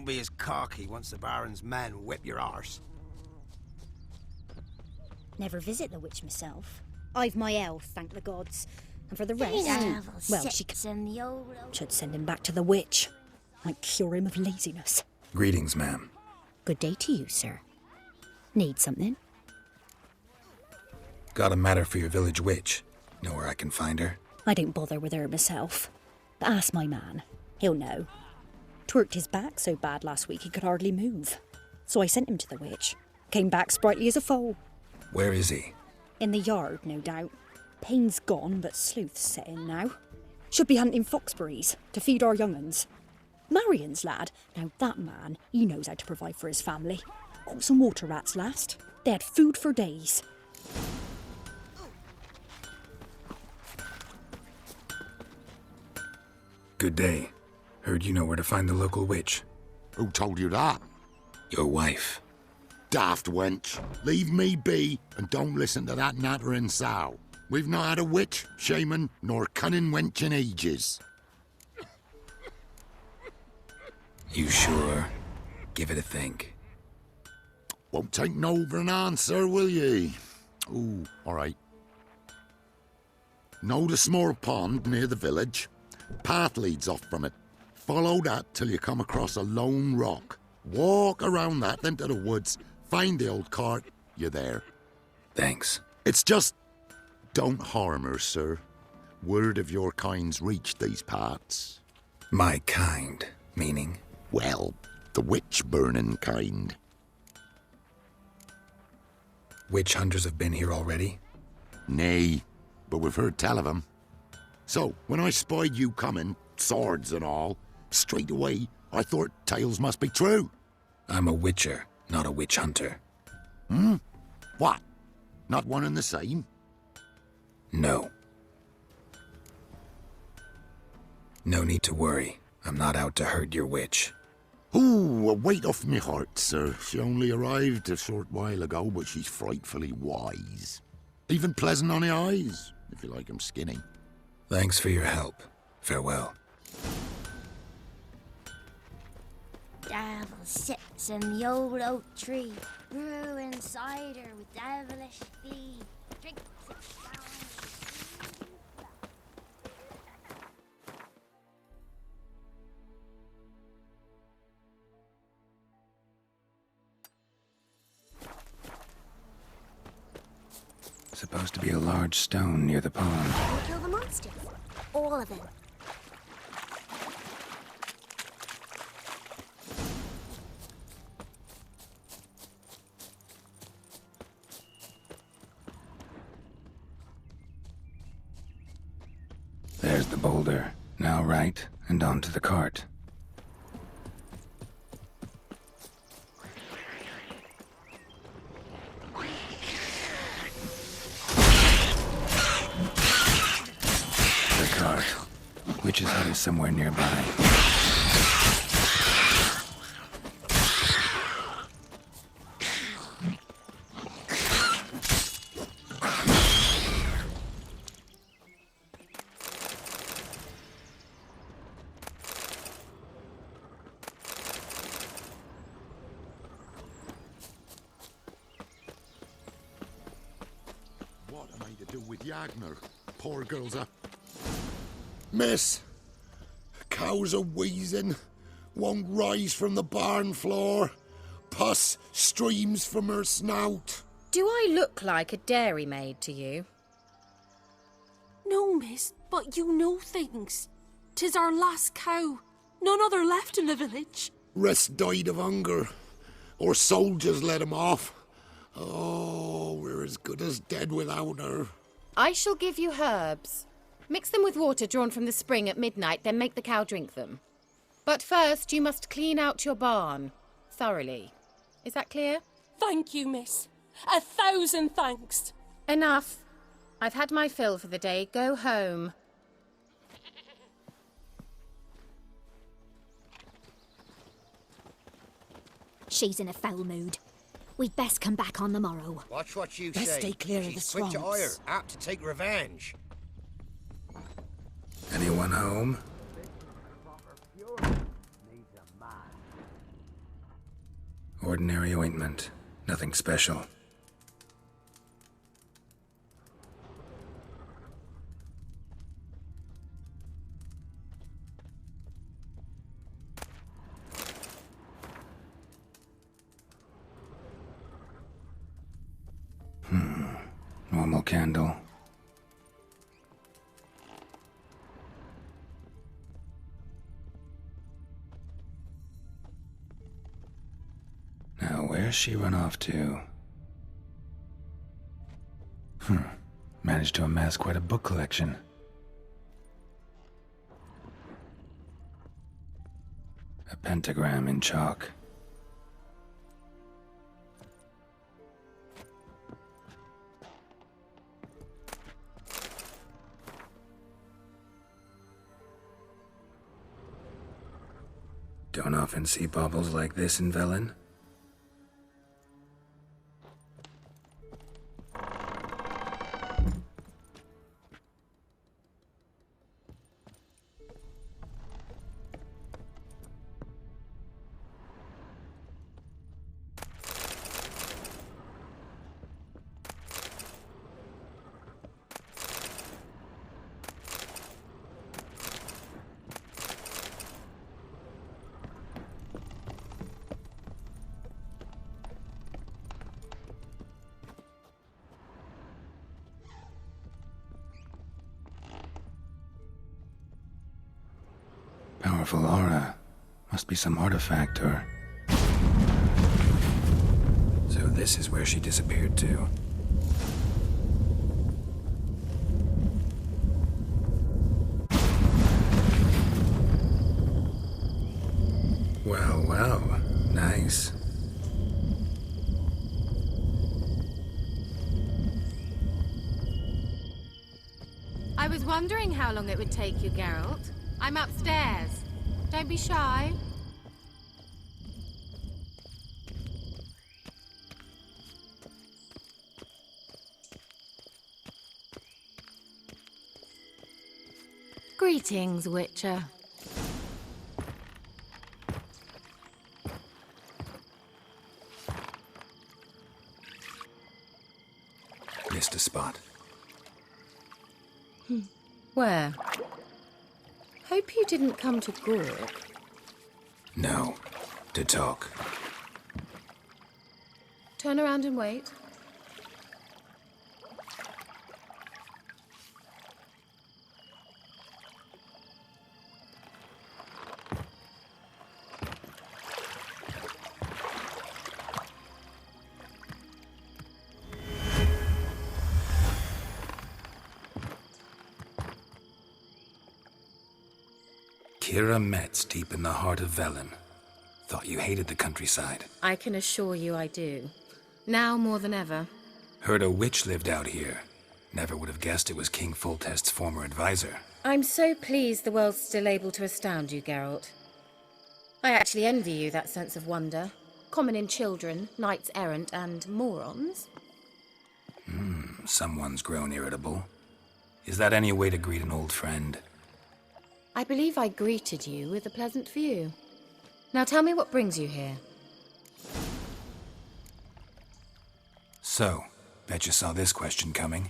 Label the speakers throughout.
Speaker 1: be as cocky once the Baron's men whip your arse.
Speaker 2: Never visit the witch myself. I've my health, thank the gods. And for the rest, well, she should send him back to the witch. Might cure him of laziness.
Speaker 3: Greetings, ma'am.
Speaker 2: Good day to you, sir. Need something?
Speaker 3: Got a matter for your village witch. Know where I can find her?
Speaker 2: I don't bother with her myself. But ask my man. He'll know. Twerked his back so bad last week he could hardly move. So I sent him to the witch. Came back sprightly as a foal.
Speaker 3: Where is he?
Speaker 2: In the yard, no doubt. Pain's gone, but sleuth's set in now. Should be hunting foxberries to feed our young'uns. Marion's lad, now that man, he knows how to provide for his family. Caught some water rats last. They had food for days.
Speaker 3: Good day. Heard you know where to find the local witch.
Speaker 4: Who told you that?
Speaker 3: Your wife.
Speaker 4: Daft wench. Leave me be and don't listen to that nattering sow. We've not had a witch, shaman, nor cunning wench in ages.
Speaker 3: You sure? Give it a think.
Speaker 4: Won't take no for an answer, will ye? Ooh, all right. Know the small pond near the village? Path leads off from it. Follow that till you come across a lone rock. Walk around that into the woods, find the old cart, you're there.
Speaker 3: Thanks.
Speaker 4: It's just... don't harm her, sir. Word of your kind's reached these parts.
Speaker 3: My kind, meaning?
Speaker 4: Well, the witch-burning kind.
Speaker 3: Witch hunters have been here already?
Speaker 4: Nay, but we've heard tell of 'em. So, when I spied you coming, swords and all, straight away I thought tales must be true.
Speaker 3: I'm a witcher, not a witch hunter.
Speaker 4: What? Not one and the same?
Speaker 3: No. No need to worry. I'm not out to hurt your witch.
Speaker 4: Ooh, a weight off me heart, sir. She only arrived a short while ago, but she's frightfully wise. Even pleasant on the eyes, if you like 'em skinny.
Speaker 3: Thanks for your help. Farewell.
Speaker 5: Devil sits in the old oak tree, brewing cider with devilish glee. Drinks it down.
Speaker 3: Supposed to be a large stone near the pond.
Speaker 5: We'll kill the monsters. All of them.
Speaker 3: There's the boulder. Now right, and onto the cart. The cart. Witch's hut is somewhere nearby.
Speaker 4: What am I to do with Yagner? Poor girl's a... Miss! Cows are wheezing. Won't rise from the barn floor. Pus streams from her snout.
Speaker 6: Do I look like a dairymaid to you?
Speaker 7: No, miss, but you know things. 'Tis our last cow. None other left in the village.
Speaker 4: Rest died of hunger. Or soldiers let him off. Oh, we're as good as dead without her.
Speaker 6: I shall give you herbs. Mix them with water drawn from the spring at midnight, then make the cow drink them. But first, you must clean out your barn. Thoroughly. Is that clear?
Speaker 7: Thank you, miss. 1,000 thanks.
Speaker 6: Enough. I've had my fill for the day. Go home.
Speaker 5: She's in a foul mood. We'd best come back on the morrow.
Speaker 1: Watch what you
Speaker 2: Best
Speaker 1: say.
Speaker 2: stay clear of
Speaker 1: She's
Speaker 2: the
Speaker 1: quick to
Speaker 2: swamps.
Speaker 1: ire, apt to take revenge.
Speaker 3: Anyone home? Ordinary ointment. Nothing special. Normal candle. Now, where's she run off to? Managed to amass quite a book collection. A pentagram in chalk. Don't often see baubles like this in Velen. Powerful aura. Must be some artifact or... So this is where she disappeared to. Well, well. Nice.
Speaker 6: I was wondering how long it would take you, Geralt. I'm upstairs. Don't be shy. Greetings, Witcher.
Speaker 3: Missed a spot.
Speaker 6: Where? Hope you didn't come to Gork.
Speaker 3: No. To talk.
Speaker 6: Turn around and wait.
Speaker 3: Keira Metz, deep in the heart of Velen. Thought you hated the countryside.
Speaker 6: I can assure you I do. Now more than ever.
Speaker 3: Heard a witch lived out here. Never would have guessed it was King Foltest's former advisor.
Speaker 6: I'm so pleased the world's still able to astound you, Geralt. I actually envy you that sense of wonder. Common in children, knights errant, and morons.
Speaker 3: Someone's grown irritable. Is that any way to greet an old friend?
Speaker 6: I believe I greeted you with a pleasant view. Now tell me what brings you here.
Speaker 3: So, bet you saw this question coming.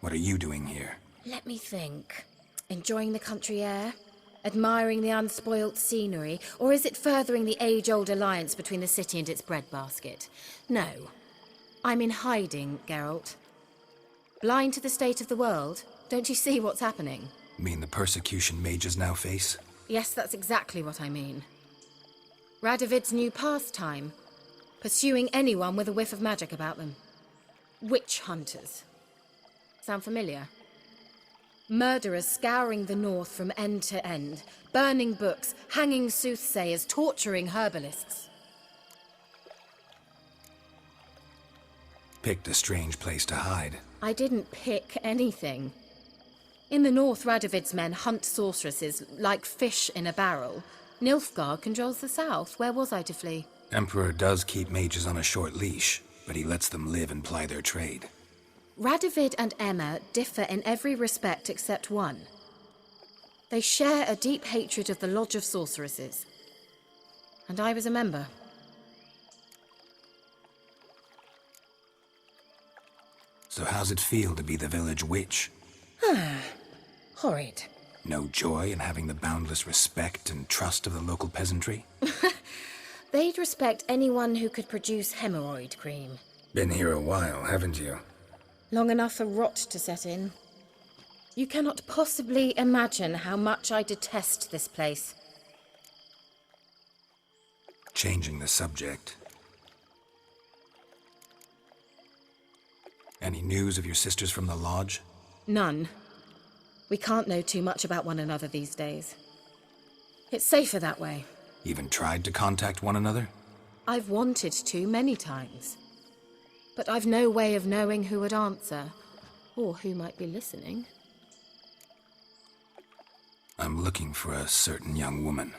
Speaker 3: What are you doing here?
Speaker 6: Let me think. Enjoying the country air? Admiring the unspoilt scenery? Or is it furthering the age-old alliance between the city and its breadbasket? No. I'm in hiding, Geralt. Blind to the state of the world? Don't you see what's happening?
Speaker 3: Mean the persecution mages now face?
Speaker 6: Yes, that's exactly what I mean. Radovid's new pastime. Pursuing anyone with a whiff of magic about them. Witch hunters. Sound familiar? Murderers scouring the north from end to end, burning books, hanging soothsayers, torturing herbalists.
Speaker 3: Picked a strange place to hide.
Speaker 6: I didn't pick anything. In the north, Radovid's men hunt sorceresses like fish in a barrel. Nilfgaard controls the south. Where was I to flee?
Speaker 3: Emperor does keep mages on a short leash, but he lets them live and ply their trade.
Speaker 6: Radovid and Emma differ in every respect except one. They share a deep hatred of the Lodge of Sorceresses. And I was a member.
Speaker 3: So how's it feel to be the village witch?
Speaker 6: Horrid.
Speaker 3: No joy in having the boundless respect and trust of the local peasantry?
Speaker 6: They'd respect anyone who could produce hemorrhoid cream.
Speaker 3: Been here a while, haven't you?
Speaker 6: Long enough for rot to set in. You cannot possibly imagine how much I detest this place.
Speaker 3: Changing the subject. Any news of your sisters from the lodge?
Speaker 6: None. We can't know too much about one another these days. It's safer that way.
Speaker 3: Even tried to contact one another?
Speaker 6: I've wanted to many times. But I've no way of knowing who would answer, or who might be listening.
Speaker 3: I'm looking for a certain young woman.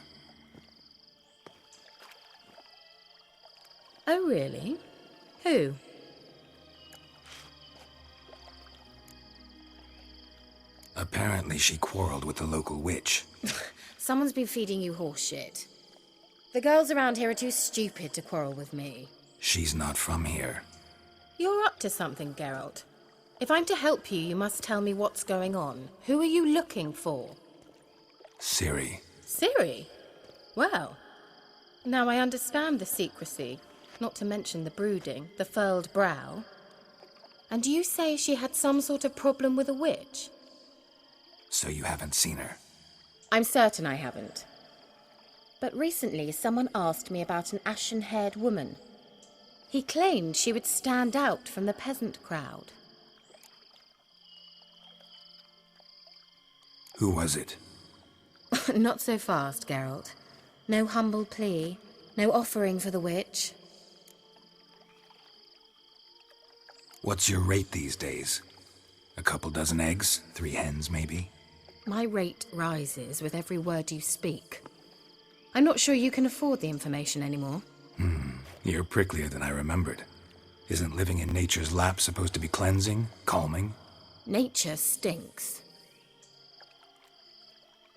Speaker 6: Oh, really? Who?
Speaker 3: Apparently she quarreled with the local witch.
Speaker 6: Someone's been feeding you horse shit. The girls around here are too stupid to quarrel with me.
Speaker 3: She's not from here.
Speaker 6: You're up to something, Geralt. If I'm to help you, you must tell me what's going on. Who are you looking for?
Speaker 3: Ciri.
Speaker 6: Ciri? Well, now I understand the secrecy, not to mention the brooding, the furled brow. And you say she had some sort of problem with a witch?
Speaker 3: So you haven't seen her?
Speaker 6: I'm certain I haven't. But recently someone asked me about an ashen-haired woman. He claimed she would stand out from the peasant crowd.
Speaker 3: Who was it?
Speaker 6: Not so fast, Geralt. No humble plea, no offering for the witch.
Speaker 3: What's your rate these days? A couple dozen eggs? 3 hens, maybe?
Speaker 6: My rate rises with every word you speak. I'm not sure you can afford the information anymore.
Speaker 3: You're pricklier than I remembered. Isn't living in nature's lap supposed to be cleansing, calming?
Speaker 6: Nature stinks.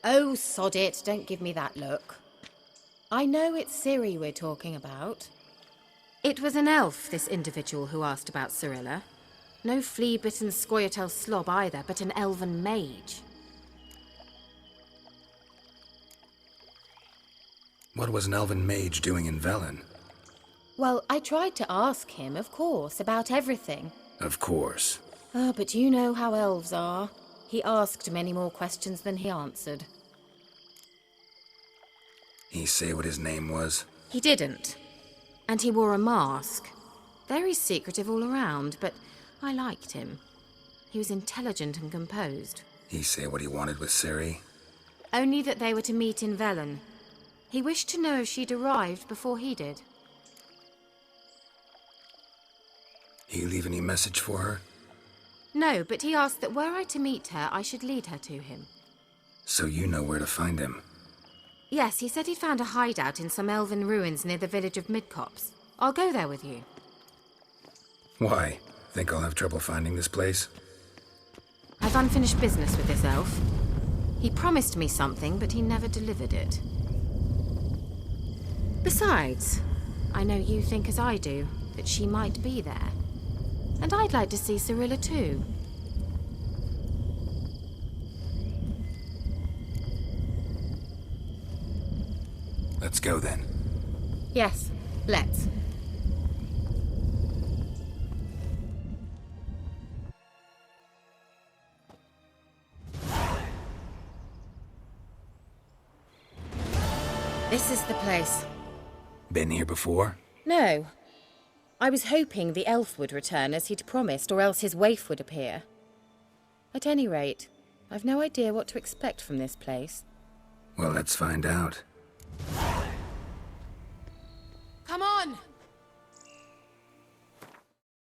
Speaker 6: Oh, sod it, don't give me that look. I know it's Ciri we're talking about. It was an elf, this individual who asked about Cirilla. No flea-bitten Scoia'tael slob either, but an elven mage.
Speaker 3: What was an elven mage doing in Velen?
Speaker 6: Well, I tried to ask him, of course, about everything.
Speaker 3: Of course.
Speaker 6: Oh, but you know how elves are. He asked many more questions than he answered.
Speaker 3: He say what his name was?
Speaker 6: He didn't. And he wore a mask. Very secretive all around, but I liked him. He was intelligent and composed.
Speaker 3: He say what he wanted with Ciri?
Speaker 6: Only that they were to meet in Velen. He wished to know if she'd arrived before he did.
Speaker 3: He leave any message for her?
Speaker 6: No, but he asked that were I to meet her, I should lead her to him.
Speaker 3: So you know where to find him?
Speaker 6: Yes, he said he'd found a hideout in some elven ruins near the village of Midcopse. I'll go there with you.
Speaker 3: Why? Think I'll have trouble finding this place?
Speaker 6: I've unfinished business with this elf. He promised me something, but he never delivered it. Besides, I know you think as I do, that she might be there. And I'd like to see Cirilla too.
Speaker 3: Let's go then.
Speaker 6: Yes, let's. This is the place.
Speaker 3: Been here before?
Speaker 6: No. I was hoping the elf would return as he'd promised, or else his waif would appear. At any rate, I've no idea what to expect from this place.
Speaker 3: Well, let's find out.